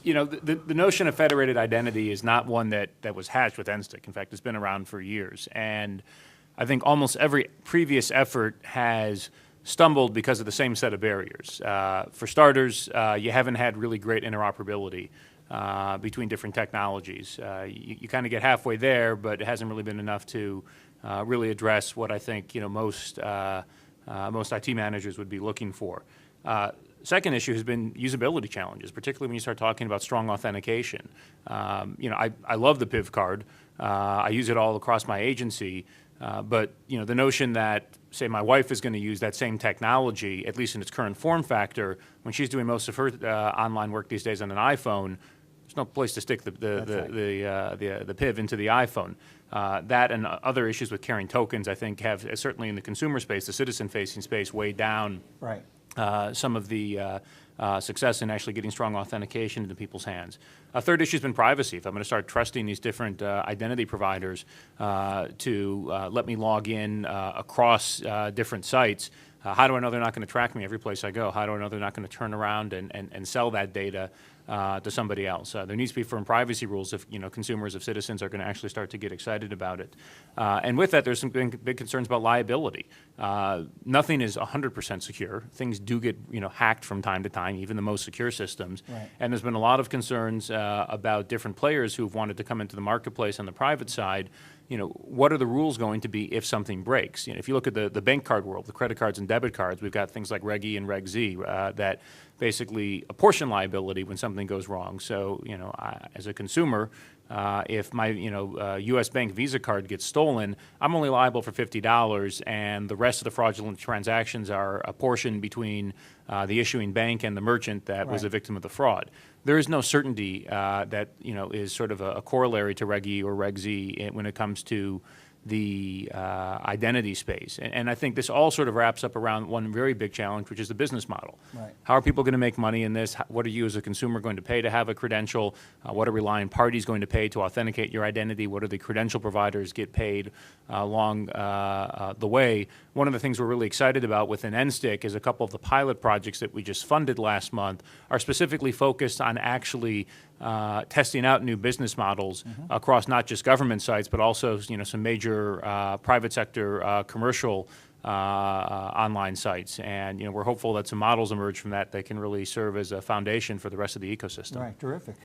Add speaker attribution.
Speaker 1: The notion of federated identity is not one that was hatched with NSTIC. In fact, it's been around for years. And I think almost every previous effort has stumbled because of the same set of barriers. For starters, you haven't had really great interoperability between different technologies. You kind of get halfway there, but it hasn't really been enough to really address what I think most IT managers would be looking for. Second issue has been usability challenges, particularly when you start talking about strong authentication. I love the PIV card. I use it all across my agency, but the notion that, say, my wife is going to use that same technology, at least in its current form factor, when she's doing most of her online work these days on an iPhone, there's no place to stick the PIV into the iPhone. That and other issues with carrying tokens, I think, have certainly in the consumer space, the citizen-facing space, weighed down some of the success in actually getting strong authentication into people's hands. A third issue has been privacy. If I'm going to start trusting these different identity providers to let me log in across different sites, how do I know they're not going to track me every place I go? How do I know they're not going to turn around and sell that data to somebody else? There needs to be firm privacy rules if consumers, if citizens are going to actually start to get excited about it. And with that, there's some big concerns about liability. Nothing is 100% secure. Things do get hacked from time to time, even the most secure systems. Right. And there's been a lot of concerns about different players who've wanted to come into the marketplace on the private side. What are the rules going to be if something breaks? If you look at the bank card world, the credit cards and debit cards, we've got things like Reg E and Reg Z that basically apportion liability when something goes wrong. So, as a consumer, if my U.S. Bank Visa card gets stolen, I'm only liable for $50, and the rest of the fraudulent transactions are apportioned between the issuing bank and the merchant that was a victim of the fraud. There is no certainty that is sort of a corollary to Reg E or Reg Z when it comes to the identity space. And I think this all sort of wraps up around one very big challenge, which is the business model. Right. How are people going to make money in this? What are you as a consumer going to pay to have a credential? What are reliant parties going to pay to authenticate your identity? What do the credential providers get paid along the way? One of the things we're really excited about within NSTIC is a couple of the pilot projects that we just funded last month are specifically focused on actually testing out new business models across not just government sites, but also some major private sector commercial online sites. And we're hopeful that some models emerge from that can really serve as a foundation for the rest of the ecosystem.
Speaker 2: Right, terrific.